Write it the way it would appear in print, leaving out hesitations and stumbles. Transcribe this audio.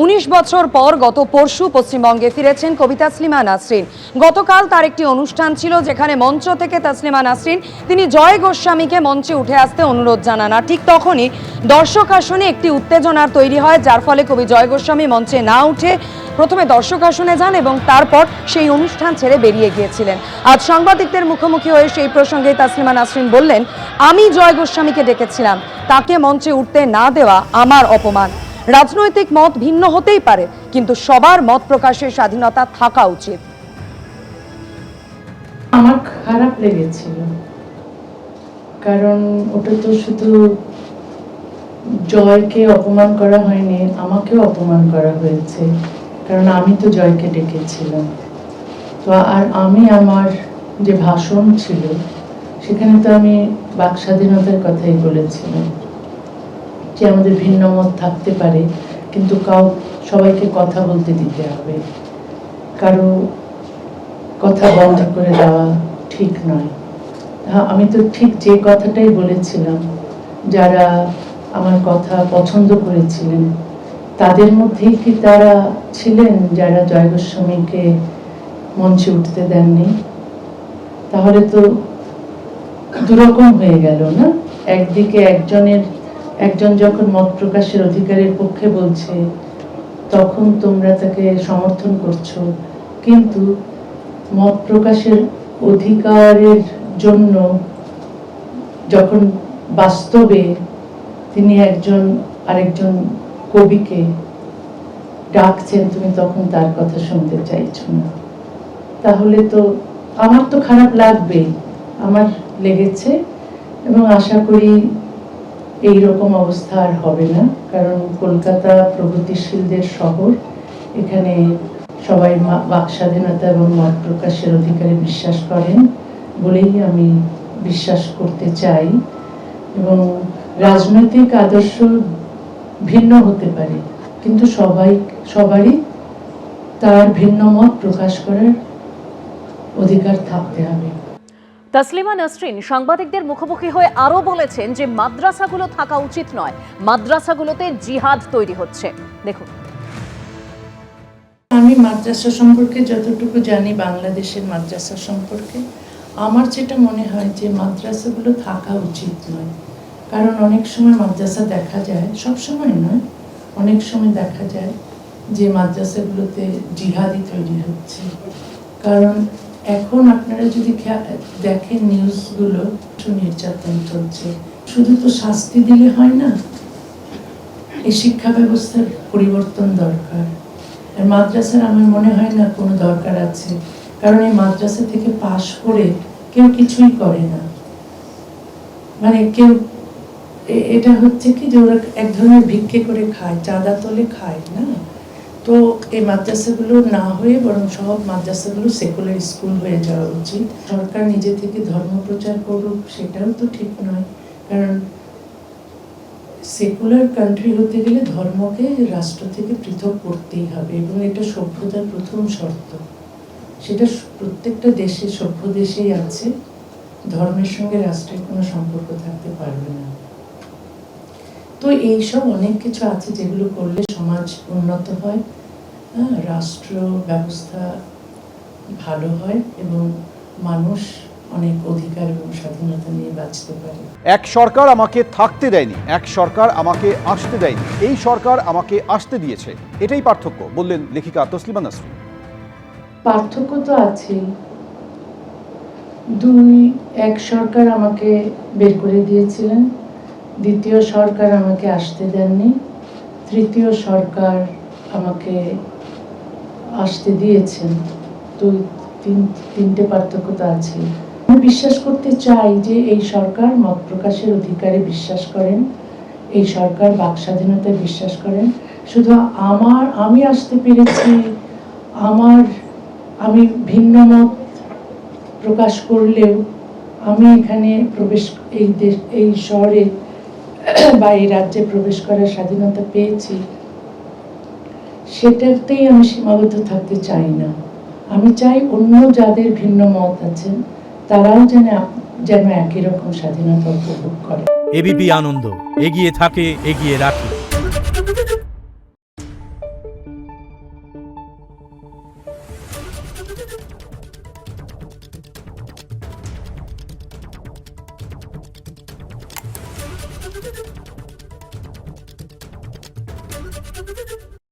19 বছর পর গত পরশু পশ্চিমবঙ্গে ফিরেছেন কবি তাসলিমা নাসরিন। গতকাল তার একটি অনুষ্ঠান ছিল যেখানে মঞ্চ থেকে তাসলিমা নাসরিন তিনি জয় গোস্বামীকে মঞ্চে উঠে আসতে অনুরোধ জানান। আর ঠিক তখনই দর্শক আসনে একটি উত্তেজনার তৈরি হয়, যার ফলে কবি জয় গোস্বামী মঞ্চে না উঠে প্রথমে দর্শক আসনে যান এবং তারপর সেই অনুষ্ঠান ছেড়ে বেরিয়ে গিয়েছিলেন। আজ সাংবাদিকদের মুখোমুখি হয়ে সেই প্রসঙ্গে তাসলিমা নাসরিন বললেন, আমি জয় গোস্বামীকে ডেকেছিলাম, তাকে মঞ্চে উঠতে না দেওয়া আমার অপমান। রাজনৈতিক মত ভিন্ন হতেই পারে, কিন্তু সবার মত প্রকাশের স্বাধীনতা থাকা উচিত। আমার খারাপ লেগেছিল, কারণ ওটা তো শুধু জয়কে অপমান করা হয়নি, আমাকেও অপমান করা হয়েছে, কারণ আমি তো জয়কে ডেকেছিলাম। তো আর আমি আমার যে ভাষণ ছিল সেখানে তো আমি বাক স্বাধীনতার কথাই বলেছিলাম, যে আমাদের ভিন্ন মত থাকতে পারে, কিন্তু সবাইকে কথা বলতে দিতে হবে, কারো কথা বন্ধ করে দেওয়া ঠিক নয়। আমি তো ঠিক যে কথাটাই বলেছিলাম, যারা আমার কথা পছন্দ করেছিলেন তাদের মধ্যেই কি তারা ছিলেন যারা জয় গোস্বামীকে মঞ্চে উঠতে দেননি? তাহলে তো দুরকম হয়ে গেল না? একদিকে একজন যখন মত প্রকাশের অধিকারের পক্ষে বলছে তখন তোমরা তাকে সমর্থন করছো, কিন্তু মত প্রকাশের অধিকারের জন্য যখন বাস্তবে তিনি আরেকজন কবিকে ডাকছেন, তুমি তখন তার কথা শুনতে চাইছো না। তাহলে তো আমার তো খারাপ লাগবেই, আমার লেগেছে, এবং আশা করি এইরকম অবস্থা আর হবে না, কারণ কলকাতা প্রগতিশীলদের শহর, এখানে সবাই বাক স্বাধীনতা এবং মত প্রকাশের অধিকারে বিশ্বাস করেন বলেই আমি বিশ্বাস করতে চাই। এবং রাজনৈতিক আদর্শ ভিন্ন হতে পারে, কিন্তু সবারই তার ভিন্ন মত প্রকাশ করার অধিকার থাকতে হবে। তাসলিমা নাসরিন সাংবাদিকদের মুখোমুখি হয়ে আরো বলেছেন যে মাদ্রাসাগুলো থাকা উচিত নয়, মাদ্রাসাগুলোতে জিহাদ তৈরি হচ্ছে। দেখুন, আমি মাদ্রাসা সম্পর্কে যতটুকু জানি, বাংলাদেশের মাদ্রাসা সম্পর্কে আমার যেটা মনে হয় যে মাদ্রাসাগুলো থাকা উচিত নয়, কারণ অনেক সময় মাদ্রাসা দেখা যায়, সব সময় নয়, অনেক সময় দেখা যায় যে মাদ্রাসাগুলোতে জিহাদি তৈরি হচ্ছে। কারণ এখন আপনারা যদি দেখেন নিউজগুলো, নির্যাতন চলছে, শুধু তো শাস্তি দিলে হয় না, এই শিক্ষা ব্যবস্থার পরিবর্তন দরকার। আর মাদ্রাসার আমার মনে হয় না কোনো দরকার আছে, কারণ এই মাদ্রাসা থেকে পাশ করে কেউ কিছুই করে না, মানে কেউ এটা হচ্ছে কি যে ওরা এক ধরনের ভিক্ষে করে খায়, চাঁদা তোলে খায় না। তো এই মাদ্রাসাগুলো না হয়ে বরং সব মাদ্রাসাগুলো সেকুলার স্কুল হয়ে যাওয়া উচিত। সরকার নিজে থেকে ধর্ম প্রচার করুক সেটাও তো ঠিক নয়, কারণ সেকুলার কান্ট্রি হতে গেলে ধর্মকে রাষ্ট্র থেকে পৃথক করতেই হবে, এবং এটা সভ্যতার প্রথম শর্ত। সেটা প্রত্যেকটা দেশে, সভ্য দেশেই আছে, ধর্মের সঙ্গে রাষ্ট্রের কোনো সম্পর্ক থাকতে পারবে না। তো এইসব অনেক কিছু আছে যেগুলো করলে সমাজ উন্নত হয়, রাষ্ট্র ব্যবস্থা ভালো হয় এবং মানুষ অনেক অধিকার এবং স্বাধীনতা নিয়ে বাঁচতে পারে। এক সরকার আমাকে থাকতে দেয়নি, এক সরকার আমাকে আসতে দেয়নি, এই সরকার আমাকে আসতে দিয়েছে, এটাই পার্থক্য, বললেন লেখিকা তাসলিমা নাসরিন। পার্থক্য তো আছেই। এক সরকার আমাকে বের করে দিয়েছিলেন, দ্বিতীয় সরকার আমাকে আসতে দেননি, তৃতীয় সরকার আমাকে আসতে দিয়েছেন। তো তিনটে পার্থক্য তো আছে। আমি বিশ্বাস করতে চাই যে এই সরকার মত প্রকাশের অধিকারে বিশ্বাস করেন, এই সরকার বাক স্বাধীনতায় বিশ্বাস করেন। শুধু আমি আসতে পেরেছি, আমি ভিন্ন মত প্রকাশ করলেও আমি এখানে এই শহরে বা এই রাজ্যে প্রবেশ করার স্বাধীনতা পেয়েছি, সেটাতেই আমি সীমাবদ্ধ থাকতে চাই না। আমি চাই অন্য যাদের ভিন্ন মত আছেন তারাও যেন একই রকম স্বাধীনতা উপভোগ করে। এবিপি আনন্দ এগিয়ে থাকে, এগিয়ে রাখে।